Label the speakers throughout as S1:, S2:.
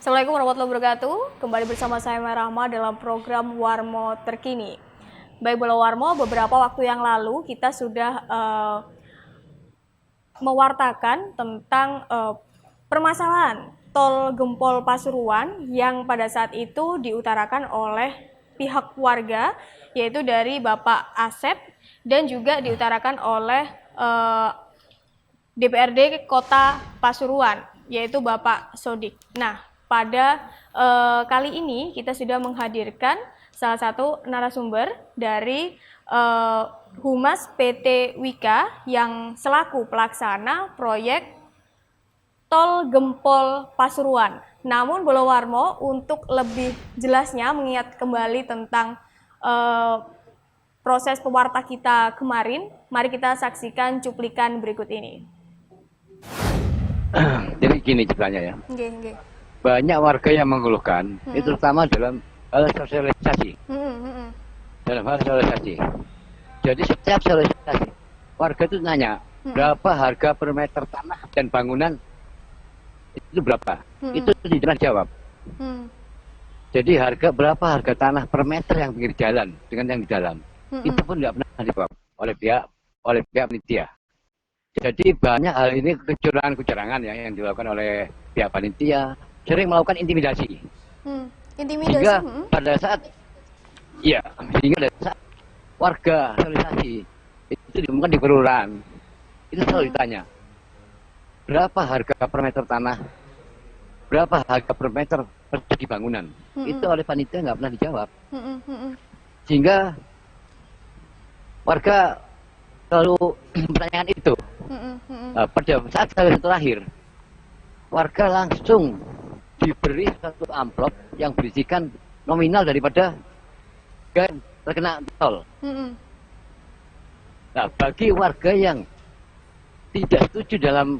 S1: Assalamualaikum warahmatullahi wabarakatuh. Kembali bersama saya Rahma dalam program Warmo Terkini. Baik Bola Warmo, beberapa waktu yang lalu kita sudah mewartakan tentang permasalahan tol Gempol Pasuruan yang pada saat itu diutarakan oleh pihak warga, yaitu dari Bapak Asep dan juga diutarakan oleh DPRD Kota Pasuruan, yaitu Bapak Sodik. Nah, pada kali ini kita sudah menghadirkan salah satu narasumber dari Humas PT Wika yang selaku pelaksana proyek Tol Gempol Pasuruan. Namun Bola Warmo, untuk lebih jelasnya mengingat kembali tentang proses pewarta kita kemarin, mari kita saksikan cuplikan berikut ini.
S2: Jadi gini ceritanya ya. Banyak warga yang mengeluhkan, itu terutama dalam hal sosialisasi. Dalam hal sosialisasi. Jadi setiap sosialisasi, warga itu nanya, berapa harga per meter tanah dan bangunan itu berapa? Itu tidak jawab. Jadi berapa harga tanah per meter yang pinggir jalan dengan yang di dalam, itu pun nggak pernah dijawab oleh pihak panitia. Jadi banyak hal ini kecurangan-kecurangan ya yang dilakukan oleh pihak panitia, sering melakukan intimidasi. Sehingga pada saat warga sosialisasi itu diumumkan di kelurahan, itu selalu ditanya, berapa harga per meter tanah, berapa harga per meter persegi bangunan. Itu oleh panitia nggak pernah dijawab. Sehingga warga selalu mempertanyakan itu. Pada saat terakhir, warga langsung diberi satu amplop yang berisikan nominal daripada yang terkena tol. Nah, bagi warga yang tidak setuju dalam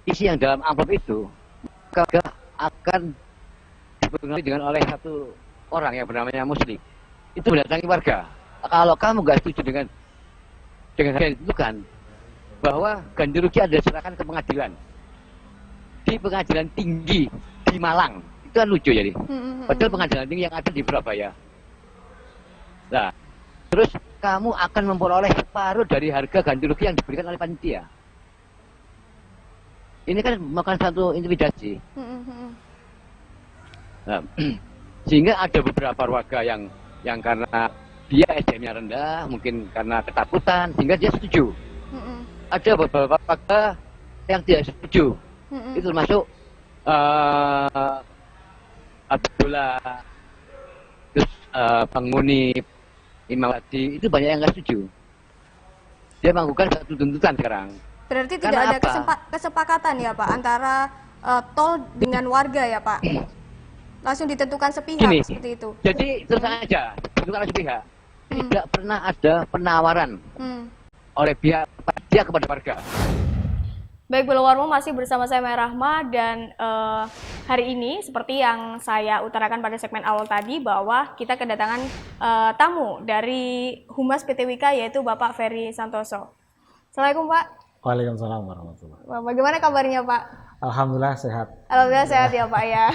S2: isi yang dalam amplop itu, maka akan dipengaruhi dengan oleh satu orang yang bernamanya Muslim. Itu mendatangi warga. Kalau kamu nggak setuju dengan itu kan, bahwa ganti rugi ada diserahkan ke pengadilan, di pengadilan tinggi di Malang. Itu kan lucu jadi. Padahal pengadilan tinggi yang ada di Surabaya. Nah, terus kamu akan memperoleh separuh dari harga ganti rugi yang diberikan oleh panitia. Ini kan melakukan satu intimidasi. Nah, sehingga ada beberapa warga yang karena dia SDM-nya rendah, mungkin karena ketakutan, sehingga dia setuju. Ada beberapa warga yang tidak setuju. Itu termasuk Abdullah, terus Bang Munib, Imawati, itu banyak yang nggak setuju. Dia mengajukan satu tuntutan sekarang.
S1: Berarti tidak ada kesepakatan ya Pak antara tol dengan warga ya Pak? Langsung ditentukan sepihak. Gini, seperti itu.
S2: Jadi terus aja ditentukan sepihak. Tidak pernah ada penawaran oleh pihak dia kepada warga.
S1: Baik, Bola Warmo masih bersama saya Rahma, dan hari ini seperti yang saya utarakan pada segmen awal tadi, bahwa kita kedatangan tamu dari Humas PT Wika, yaitu Bapak Ferry Santoso. Assalamualaikum Pak.
S3: Waalaikumsalam warahmatullahi wabarakatuh.
S1: Bagaimana kabarnya Pak?
S3: Alhamdulillah sehat.
S1: Alhamdulillah sehat ya Pak ya.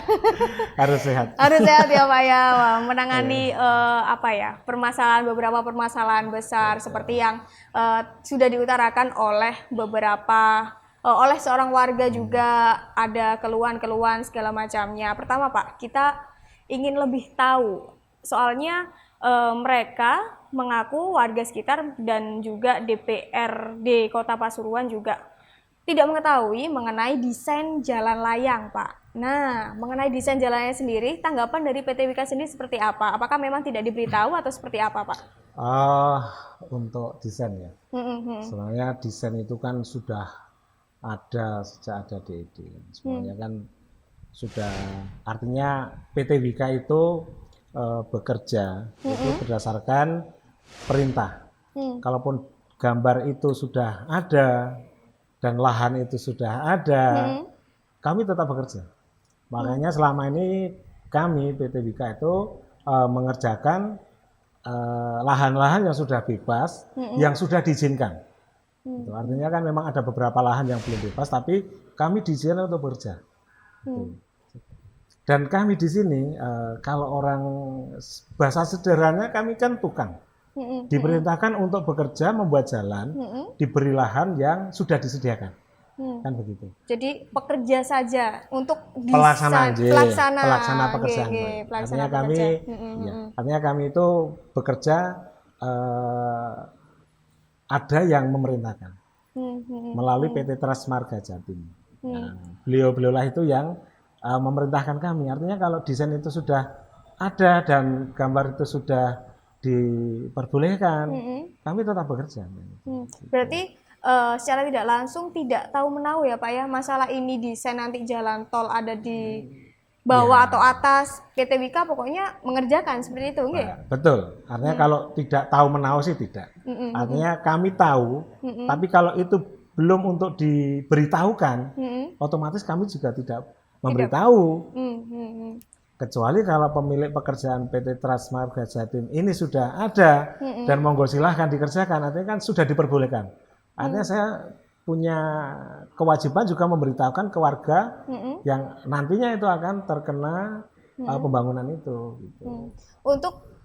S3: Harus sehat.
S1: Harus sehat ya Pak ya. Wah, menangani beberapa permasalahan besar seperti yang sudah diutarakan oleh oleh seorang warga, juga ada keluhan-keluhan segala macamnya. Pertama Pak, kita ingin lebih tahu, soalnya mereka mengaku, warga sekitar dan juga DPRD Kota Pasuruan juga tidak mengetahui mengenai desain jalan layang Pak. Nah, mengenai desain jalannya sendiri, tanggapan dari PT Wika sendiri seperti apa? Apakah memang tidak diberitahu atau seperti apa Pak?
S3: Untuk desain ya, sebenarnya desain itu kan sudah ada sejak ada DED. Semuanya kan sudah, artinya PT Wika itu bekerja itu berdasarkan perintah. Kalaupun gambar itu sudah ada dan lahan itu sudah ada, kami tetap bekerja. Makanya selama ini kami PT Wika itu mengerjakan lahan-lahan yang sudah bebas, yang sudah diizinkan. Itu artinya kan memang ada beberapa lahan yang belum bebas, tapi kami diizinkan untuk bekerja. Dan kami di sini, kalau orang bahasa sederhananya, kami kan tukang. Diperintahkan untuk bekerja, membuat jalan, diberi lahan yang sudah disediakan. Kan begitu.
S1: Jadi pekerja saja untuk
S3: pelaksana pekerjaan.
S1: Pelaksana
S3: Artinya kami itu bekerja ada yang memerintahkan melalui PT Trasmarga Jatim. Nah, beliau-beliaulah itu yang memerintahkan kami. Artinya kalau desain itu sudah ada dan gambar itu sudah diperbolehkan, kami tetap bekerja.
S1: Berarti secara tidak langsung tidak tahu menahu ya Pak ya, masalah ini desain nanti jalan tol ada di bawah atau atas, PT Wika pokoknya mengerjakan seperti itu, nggih?
S3: Betul. Artinya kalau tidak tahu menahu sih tidak. Artinya kami tahu, tapi kalau itu belum untuk diberitahukan, otomatis kami juga tidak memberitahu. Kecuali kalau pemilik pekerjaan PT Trasmarga Jatim ini sudah ada dan monggo silahkan dikerjakan, artinya kan sudah diperbolehkan. Artinya saya punya kewajiban juga memberitahukan ke warga yang nantinya itu akan terkena pembangunan itu. Gitu.
S1: Untuk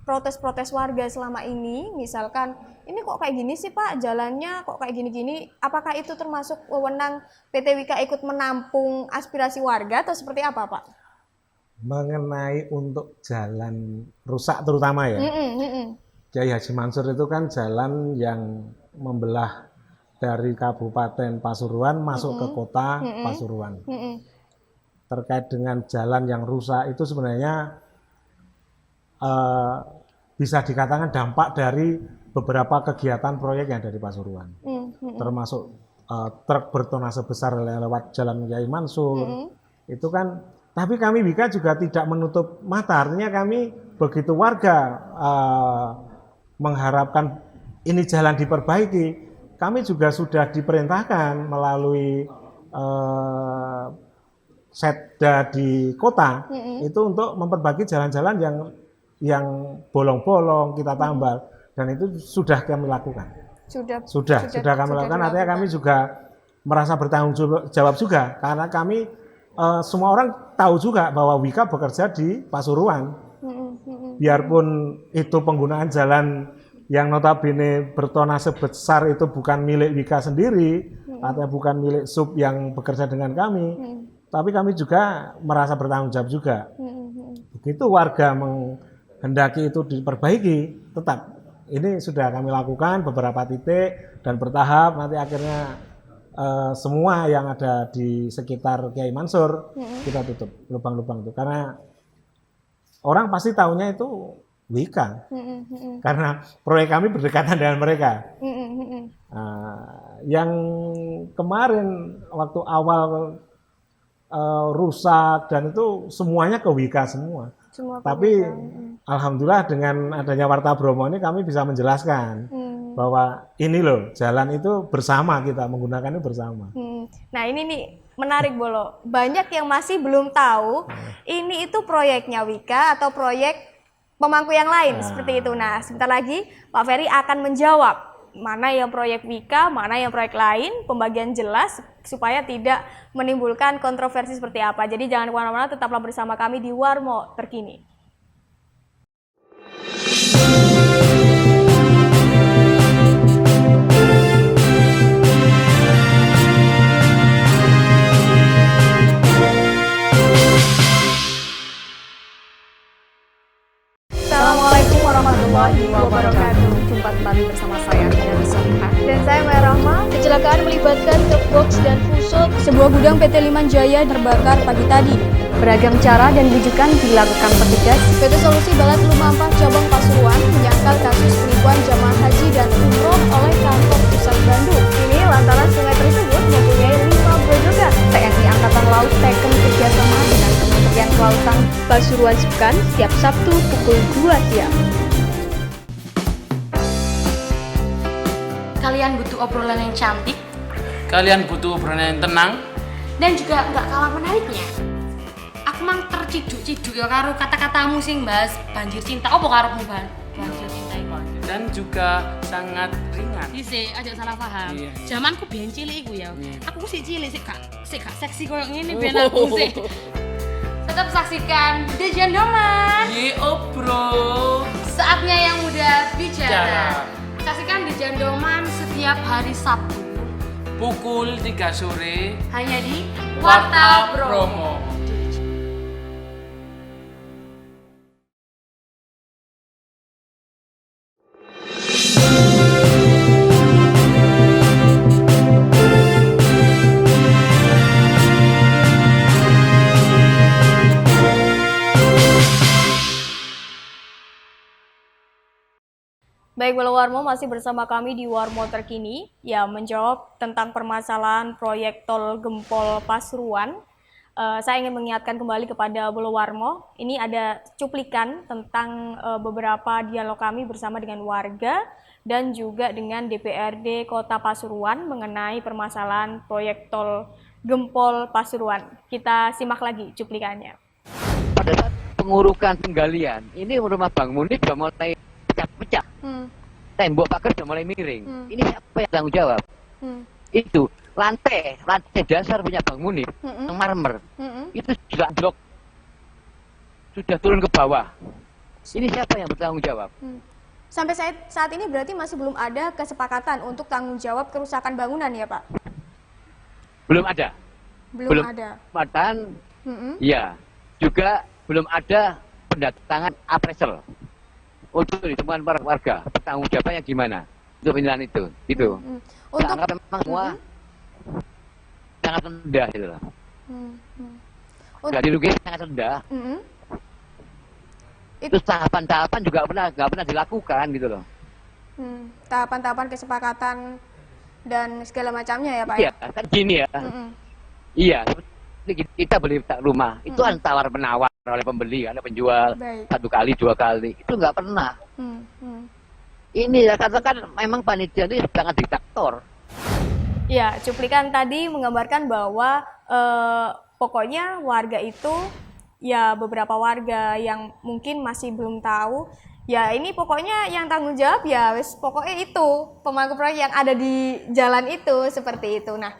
S1: protes-protes warga selama ini, misalkan ini kok kayak gini sih Pak, jalannya kok kayak gini-gini, apakah itu termasuk wewenang PT Wika ikut menampung aspirasi warga atau seperti apa Pak?
S3: Mengenai untuk jalan rusak terutama ya, Kiai Haji Mansur itu kan jalan yang membelah dari Kabupaten Pasuruan masuk ke kota Pasuruan. Terkait dengan jalan yang rusak itu sebenarnya bisa dikatakan dampak dari beberapa kegiatan proyek yang dari Pasuruan, termasuk truk bertonase besar lewat jalan Kiai Mansur. Itu kan. Tapi kami Wika juga tidak menutup mata, artinya kami begitu warga mengharapkan ini jalan diperbaiki, kami juga sudah diperintahkan melalui setda di kota itu untuk memperbaiki jalan-jalan yang bolong-bolong kita tambal, dan itu sudah kami lakukan. Sudah kami lakukan, artinya kami juga merasa bertanggung jawab juga, karena kami semua orang tahu juga bahwa Wika bekerja di Pasuruan. Biarpun itu penggunaan jalan yang notabene bertonase besar itu bukan milik Wika sendiri, atau bukan milik sub yang bekerja dengan kami, tapi kami juga merasa bertanggung jawab juga. Begitu warga menghendaki itu diperbaiki, tetap ini sudah kami lakukan beberapa titik dan bertahap, nanti akhirnya semua yang ada di sekitar Kiai Mansur kita tutup lubang-lubang itu, karena orang pasti tahunya itu Wika, karena proyek kami berdekatan dengan mereka. Yang kemarin waktu awal rusak dan itu semuanya ke Wika semua. Tapi alhamdulillah dengan adanya Warta Bromo ini kami bisa menjelaskan bahwa ini loh jalan itu bersama, kita menggunakannya bersama.
S1: Nah ini nih menarik Bolo, banyak yang masih belum tahu ini itu proyeknya Wika atau proyek pemangku yang lain seperti itu. Nah sebentar lagi Pak Ferry akan menjawab mana yang proyek Wika, mana yang proyek lain, pembagian jelas supaya tidak menimbulkan kontroversi seperti apa. Jadi jangan kemana-mana, tetaplah bersama kami di Warmo Terkini. Assalamualaikum warahmatullahi wabarakatuh. Jumpa kembali bersama saya Tina Solihah dan saya Maya Rahma. Kecelakaan melibatkan truk box dan fuso sebuah gudang PT Liman Jaya terbakar pagi tadi. Beragam cara dan bujukan dilakukan petugas. PT Solusi Balat Lumampah Cabang Pasuruan menyangkal kasus penipuan jamaah haji dan umroh oleh kantor pusat Bandung. Ini lantaran sungai tersebut mempunyai 5 grojogan. TNI Angkatan Laut Teken kerjasama dengan Kementerian Kelautan Pasuruan Sepekan setiap Sabtu pukul 2 siang.
S4: Kalian butuh obrolan yang cantik,
S5: kalian butuh obrolan yang tenang,
S4: dan juga nggak kalah menariknya. Akmal ciduk-ciduk ya karo kata-katamu sing bahas banjir cinta. Apa karepmu banjir cinta iku?
S5: Dan juga sangat ringan.
S4: Isi, aja salah paham.
S5: Iya.
S4: Zamanku biyen cilik iku ya. Aku sik cilik sik gak seksi koyo ngene biyen aku sik. Tetap saksikan The Gentleman.
S5: Ye bro.
S4: Saatnya yang muda bicara.
S5: Bicara.
S4: Saksikan The Gentleman setiap hari Sabtu
S5: Pukul 3 sore.
S4: hanya di
S5: Warta
S4: Warta Promo.
S5: Promo.
S1: Baik, Bolo Warmo masih bersama kami di Warmo Terkini, ya menjawab tentang permasalahan proyek tol Gempol Pasuruan. Saya ingin mengingatkan kembali kepada Bolo Warmo, ini ada cuplikan tentang beberapa dialog kami bersama dengan warga dan juga dengan DPRD Kota Pasuruan mengenai permasalahan proyek tol Gempol Pasuruan. Kita simak lagi cuplikannya.
S2: Pada saat pengurukan penggalian, ini rumah Bang Munib sudah mulai pecah-pecah. Tembok pagar sudah mulai miring. Ini siapa yang tanggung jawab? Itu lantai dasar punya Bang Munib, yang marmer, itu sudah blok, sudah turun ke bawah. Ini siapa yang bertanggung jawab?
S1: Sampai saat ini berarti masih belum ada kesepakatan untuk tanggung jawab kerusakan bangunan ya Pak?
S2: Belum ada.
S1: Belum ada.
S2: Bahkan, ya, juga belum ada pendatangan appraisal untuk ditemukan warga. Bertanggung jawabnya gimana untuk penilaian itu? Itu.
S1: Untuk
S2: Saya anggap memang semua sangat rendah gitu loh. Jadi rugi sangat rendah. Itu tahapan-tahapan juga nggak pernah dilakukan gitu loh.
S1: Tahapan-tahapan kesepakatan dan segala macamnya ya Pak?
S2: Iya, kan gini ya. Iya, seperti kita beli rumah, itu kan tawar-menawar oleh pembeli, oleh penjual.
S1: Baik.
S2: 1 kali, 2 kali, itu nggak pernah. Ini ya katakan memang panitia ini sangat diktator.
S1: Ya, cuplikan tadi menggambarkan bahwa pokoknya warga itu, ya beberapa warga yang mungkin masih belum tahu, ya ini pokoknya yang tanggung jawab ya wis pokoknya itu pemangku proyek yang ada di jalan itu, seperti itu. Nah,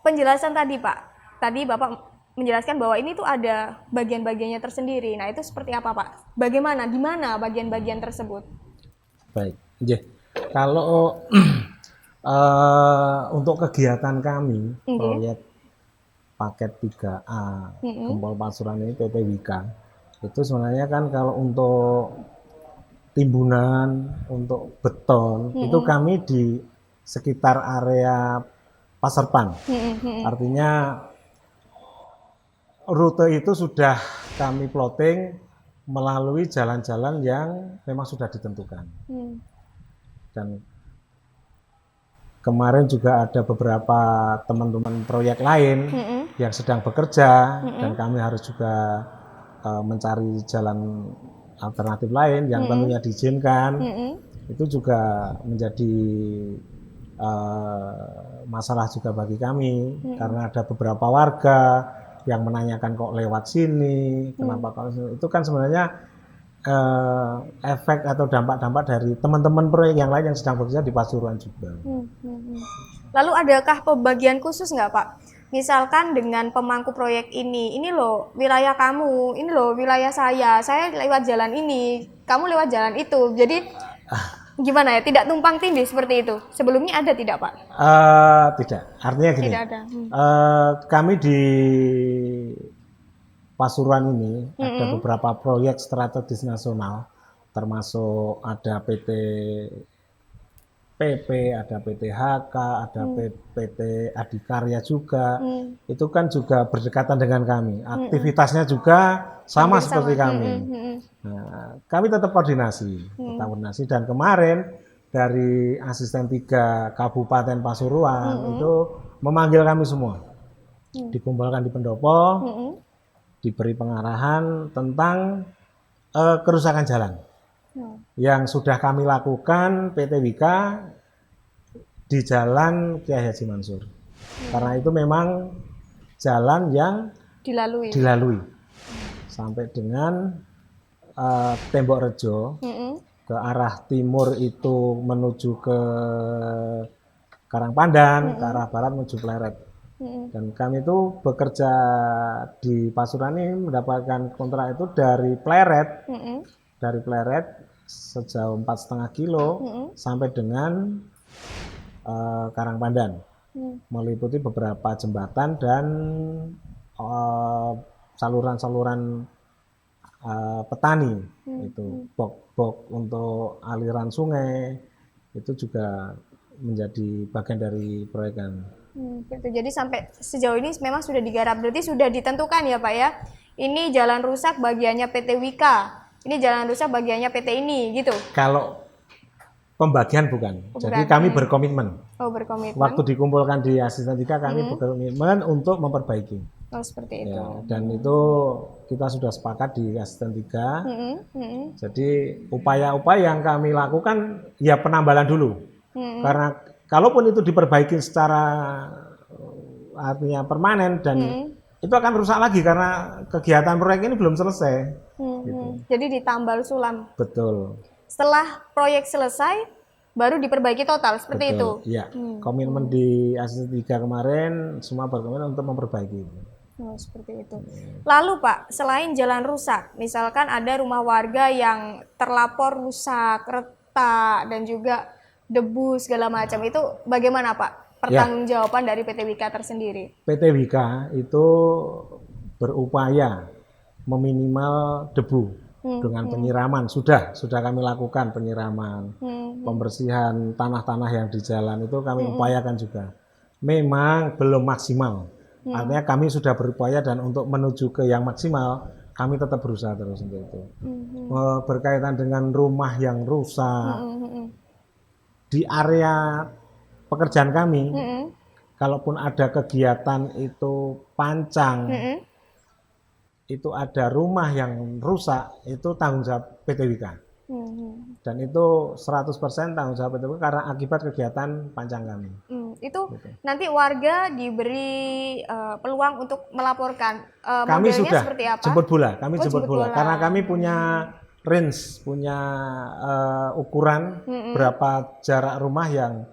S1: penjelasan tadi Pak, tadi Bapak menjelaskan bahwa ini tuh ada bagian-bagiannya tersendiri. Nah, itu seperti apa Pak? Bagaimana, di mana bagian-bagian tersebut?
S3: Baik, kalau untuk kegiatan kami, proyek paket 3A Gempol Pasuruan ini PT Wika, itu sebenarnya kan kalau untuk timbunan, untuk beton, itu kami di sekitar area Pasarpan. Artinya rute itu sudah kami plotting melalui jalan-jalan yang memang sudah ditentukan. Dan kemarin juga ada beberapa teman-teman proyek lain yang sedang bekerja, dan kami harus juga mencari jalan alternatif lain yang tentunya diizinkan. Itu juga menjadi masalah juga bagi kami, karena ada beberapa warga yang menanyakan kok lewat sini, kenapa kalau sini. Itu kan sebenarnya efek atau dampak-dampak dari teman-teman proyek yang lain yang sedang bekerja di Pasuruan juga.
S1: Lalu adakah pembagian khusus nggak Pak? Misalkan dengan pemangku proyek ini loh wilayah kamu, ini loh wilayah saya lewat jalan ini, kamu lewat jalan itu. Jadi gimana ya, tidak tumpang tindih seperti itu? Sebelumnya ada tidak Pak?
S3: Tidak, artinya gini,
S1: Tidak ada.
S3: Kami di Pasuruan ini ada beberapa proyek strategis nasional, termasuk ada PT PP, ada PT HK, ada PT Adikarya juga. Itu kan juga berdekatan dengan kami. Aktivitasnya juga sama seperti kami. Nah, kami tetap koordinasi, dan kemarin dari asisten 3 Kabupaten Pasuruan itu memanggil kami semua, dikumpulkan di pendopo, diberi pengarahan tentang kerusakan jalan yang sudah kami lakukan PT Wika di Jalan Kiai Haji Mansur, karena itu memang jalan yang dilalui. sampai dengan Tembok Rejo. Ke arah timur itu menuju ke Karangpandan, ke arah barat menuju Pleret. Dan kami itu bekerja di Pasuruan ini mendapatkan kontrak itu dari Pleret, sejauh 4,5 kilo sampai dengan Karangpandan, meliputi beberapa jembatan dan saluran-saluran petani, itu bok-bok untuk aliran sungai, itu juga menjadi bagian dari proyekan.
S1: Jadi sampai sejauh ini memang sudah digarap, berarti sudah ditentukan ya Pak ya, ini jalan rusak bagiannya PT Wika, ini jalan rusak bagiannya PT ini gitu?
S3: Kalau pembagian bukan. Jadi kami berkomitmen.
S1: Berkomitmen.
S3: Waktu dikumpulkan di asisten 3 kami berkomitmen untuk memperbaiki.
S1: Seperti itu.
S3: Ya, dan itu kita sudah sepakat di asisten 3. Jadi upaya-upaya yang kami lakukan ya penambalan dulu. Karena kalaupun itu diperbaiki secara artinya permanen dan itu akan rusak lagi karena kegiatan proyek ini belum selesai. Gitu.
S1: Jadi ditambal sulam.
S3: Betul.
S1: Setelah proyek selesai baru diperbaiki total seperti itu.
S3: Iya. Komitmen di asisten 3 kemarin semua berkomitmen untuk memperbaiki.
S1: Seperti itu. Lalu Pak, selain jalan rusak, misalkan ada rumah warga yang terlapor rusak, retak dan juga debu segala macam, itu bagaimana Pak pertanggungjawaban dari PT Wika tersendiri? PT
S3: Wika itu berupaya meminimal debu dengan penyiraman. Sudah kami lakukan penyiraman, pembersihan tanah-tanah yang di jalan itu kami upayakan juga. Memang belum maksimal. Artinya kami sudah berupaya dan untuk menuju ke yang maksimal kami tetap berusaha terus untuk itu. Berkaitan dengan rumah yang rusak di area pekerjaan kami, kalaupun ada kegiatan itu pancang, itu ada rumah yang rusak, itu tanggung jawab PT Wika. Dan itu 100% tanggung jawab PT Wika karena akibat kegiatan pancang kami.
S1: Itu gitu. Nanti warga diberi peluang untuk melaporkan.
S3: Kami sudah
S1: seperti apa?
S3: jemput bola, jemput bola. Karena kami punya range, punya ukuran berapa jarak rumah yang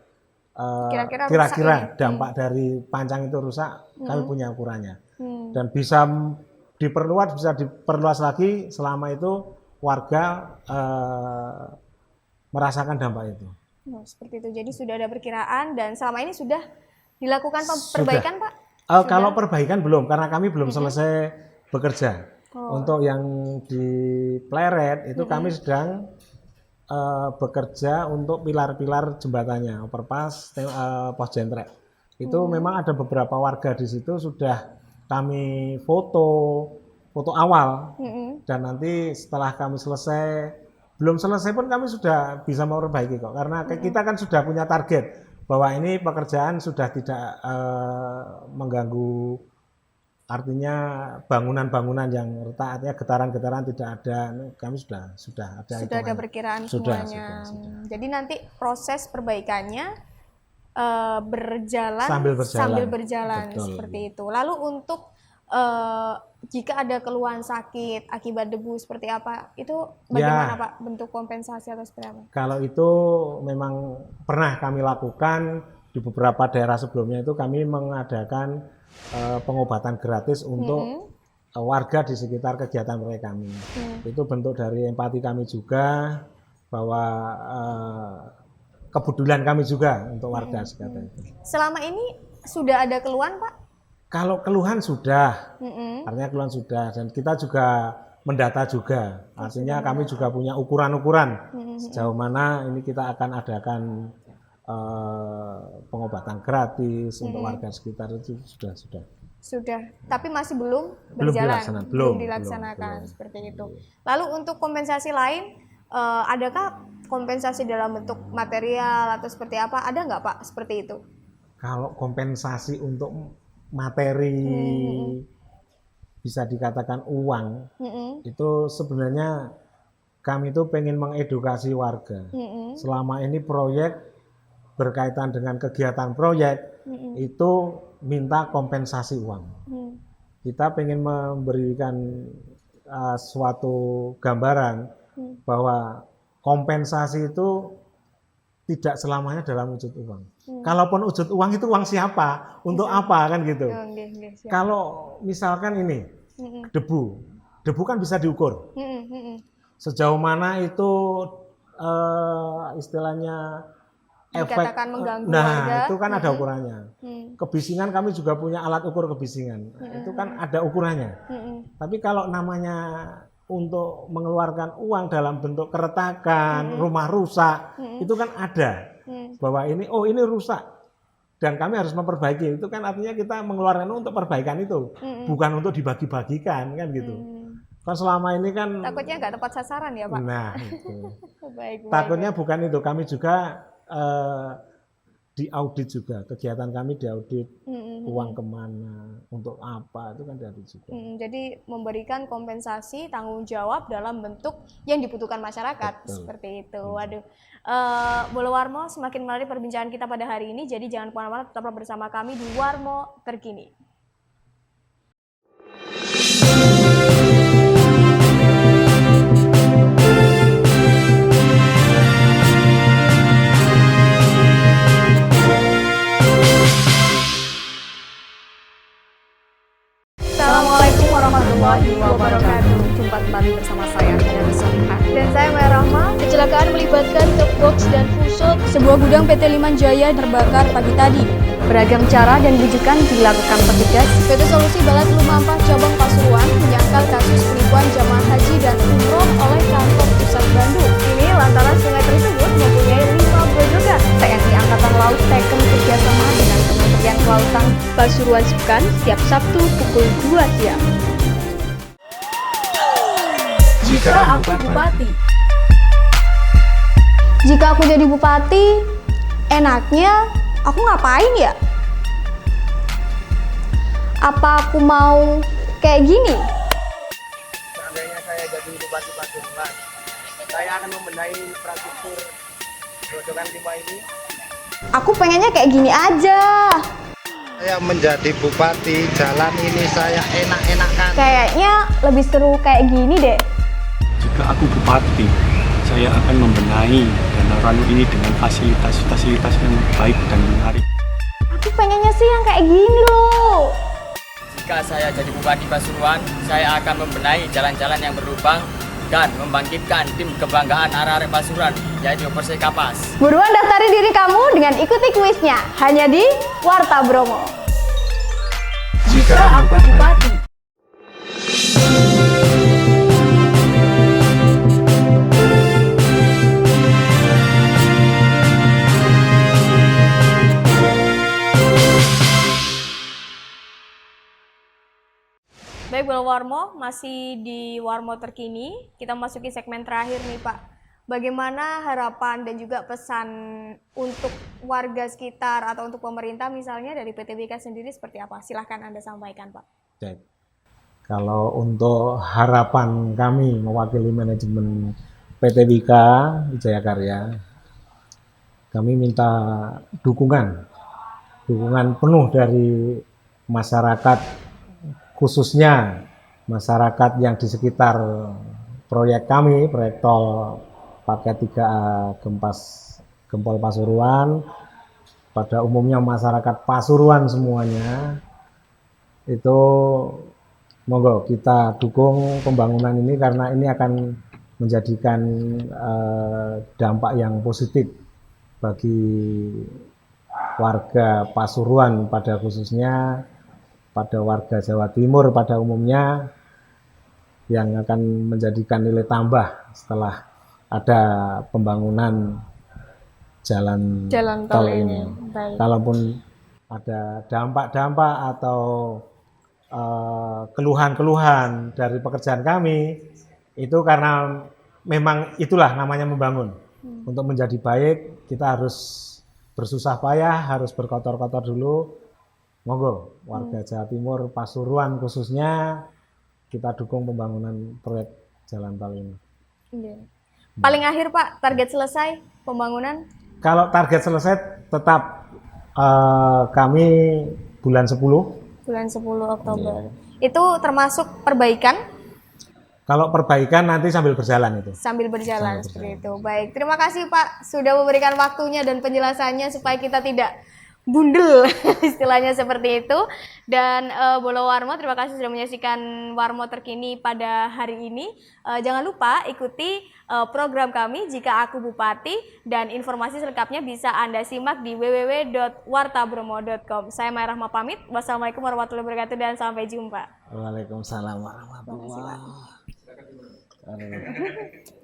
S3: kira-kira dampak dari pancang itu rusak, kami punya ukurannya. Dan bisa diperluas lagi selama itu warga merasakan dampak itu.
S1: Seperti itu. Jadi sudah ada perkiraan dan selama ini sudah dilakukan perbaikan Pak?
S3: Kalau perbaikan belum, karena kami belum selesai bekerja. Untuk yang di Pleret itu kami sedang bekerja untuk pilar-pilar jembatannya, overpass, pos jentrek. Itu memang ada beberapa warga di situ sudah kami foto awal, dan nanti setelah kami belum selesai pun kami sudah bisa memperbaiki kok, karena kita kan sudah punya target bahwa ini pekerjaan sudah tidak mengganggu, artinya bangunan-bangunan yang retak, artinya getaran-getaran tidak ada. Kami sudah ada
S1: perkiraan semuanya. Sudah. Jadi nanti proses perbaikannya sambil berjalan seperti itu. Lalu untuk jika ada keluhan sakit akibat debu seperti apa, itu bagaimana Pak bentuk kompensasi atau seperti apa?
S3: Kalau itu memang pernah kami lakukan di beberapa daerah sebelumnya, itu kami mengadakan pengobatan gratis untuk warga di sekitar kegiatan proyek kami. Itu bentuk dari empati kami juga, bahwa kepedulian kami juga untuk warga sekitar itu.
S1: Selama ini sudah ada keluhan Pak?
S3: Kalau keluhan sudah, artinya keluhan sudah, dan kita juga mendata juga, artinya kami juga punya ukuran-ukuran sejauh mana ini kita akan adakan pengobatan gratis untuk warga sekitar, itu sudah. Tapi masih belum berjalan, belum dilaksanakan seperti itu. Lalu untuk kompensasi lain, adakah kompensasi dalam bentuk material atau seperti apa? Ada nggak Pak seperti itu? Kalau kompensasi untuk materi bisa dikatakan uang, itu sebenarnya kami itu pengen mengedukasi warga. Selama ini proyek berkaitan dengan kegiatan proyek itu minta kompensasi uang. Kita pengen memberikan suatu gambaran bahwa kompensasi itu tidak selamanya dalam wujud uang. Kalaupun wujud uang itu uang siapa, untuk apa kan gitu. Kalau misalkan ini debu kan bisa diukur. Sejauh mana itu istilahnya efek,
S1: mengganggu
S3: nah
S1: warga.
S3: itu kan ada ukurannya. Kebisingan kami juga punya alat ukur kebisingan, itu kan ada ukurannya. Tapi kalau namanya untuk mengeluarkan uang dalam bentuk keretakan, rumah rusak, itu kan ada bahwa ini rusak dan kami harus memperbaiki. Itu kan artinya kita mengeluarkan untuk perbaikan itu, bukan untuk dibagi-bagikan kan gitu. Kan selama ini kan
S1: takutnya nggak tepat sasaran ya Pak.
S3: Nah itu.
S1: Baik.
S3: Takutnya bukan itu, kami juga diaudit juga, kegiatan kami diaudit, uang kemana, untuk apa, itu kan diaudit juga.
S1: Jadi memberikan kompensasi tanggung jawab dalam bentuk yang dibutuhkan masyarakat. Betul. Seperti itu. Waduh, Bolo Warmo, semakin menarik perbincangan kita pada hari ini, jadi jangan kemana-mana, tetaplah bersama kami di Warmo Terkini. Assalamualaikum warahmatullahi wabarakatuh. Jumpa kembali bersama saya Nana Solihah dan saya Maya Rahma. Kecelakaan melibatkan truk box dan fuso sebuah gudang PT Limanjaya terbakar pagi tadi. Beragam cara dan bujukan dilakukan petugas. PT Solusi Balat Lumampah Cabang Pasuruan menyangkal kasus penipuan jamaah haji dan umroh oleh kantor pusat Bandung. Ini lantaran sungai tersebut mempunyai 5 grojogan. TNI Angkatan Laut Teken kerjasama dengan Kementerian Kelautan Pasuruan Sukan setiap Sabtu pukul 2 siang. Jika aku bupati. Jika aku jadi bupati, enaknya aku ngapain ya? Apa aku mau kayak gini?
S6: Seandainya saya jadi bupati Pasuruan, saya akan membenahi infrastruktur grojogan 5 ini.
S1: Aku pengennya kayak gini aja.
S6: Saya menjadi bupati, jalan ini saya enak-enakan.
S1: Kayaknya lebih seru kayak gini deh.
S7: Jika aku bupati, saya akan membenahi Danau Ranu ini dengan fasilitas yang baik dan menarik.
S1: Aku pengennya sih yang kayak gini loh.
S8: Jika saya jadi bupati Pasuruan, saya akan membenahi jalan-jalan yang berlubang dan membangkitkan tim kebanggaan arek-arek Pasuruan, yaitu Persekapas.
S1: Buruan daftari diri kamu dengan ikuti kuisnya, hanya di Warta Bromo. Jika aku bupati. Baik, Bolo Warmo, masih di Warmo Terkini. Kita masuki segmen terakhir nih Pak. Bagaimana harapan dan juga pesan untuk warga sekitar atau untuk pemerintah misalnya dari PTBK sendiri seperti apa? Silahkan Anda sampaikan Pak.
S3: Baik. Kalau untuk harapan kami mewakili manajemen PT Wika Wijaya Karya, kami minta dukungan penuh dari masyarakat, khususnya masyarakat yang di sekitar proyek kami, proyek tol paket 3A Gempol Pasuruan, pada umumnya masyarakat Pasuruan semuanya, itu monggo kita dukung pembangunan ini karena ini akan menjadikan dampak yang positif bagi warga Pasuruan pada khususnya, pada warga Jawa Timur pada umumnya, yang akan menjadikan nilai tambah setelah ada pembangunan jalan tol ini. Kalaupun ada dampak-dampak atau keluhan-keluhan dari pekerjaan kami, itu karena memang itulah namanya membangun. Untuk menjadi baik kita harus bersusah payah, harus berkotor-kotor dulu. Monggo warga Jawa Timur, Pasuruan khususnya, kita dukung pembangunan proyek jalan tol ini.
S1: Paling akhir Pak, target selesai pembangunan?
S3: Kalau target selesai tetap kami bulan 10.
S1: Bulan 10 Oktober. Itu termasuk perbaikan?
S3: Kalau perbaikan nanti sambil berjalan itu.
S1: Sambil berjalan seperti itu. Baik, terima kasih Pak sudah memberikan waktunya dan penjelasannya supaya kita tidak bundel istilahnya seperti itu. Dan Bolo Warmo, terima kasih sudah menyaksikan Warmo terkini pada hari ini. Jangan lupa ikuti program kami Jika Aku Bupati, dan informasi selengkapnya bisa Anda simak di www.wartabromo.com. Saya Maya Rahma pamit. Wassalamualaikum warahmatullahi wabarakatuh dan sampai jumpa.
S3: Waalaikumsalam warahmatullahi wabarakatuh.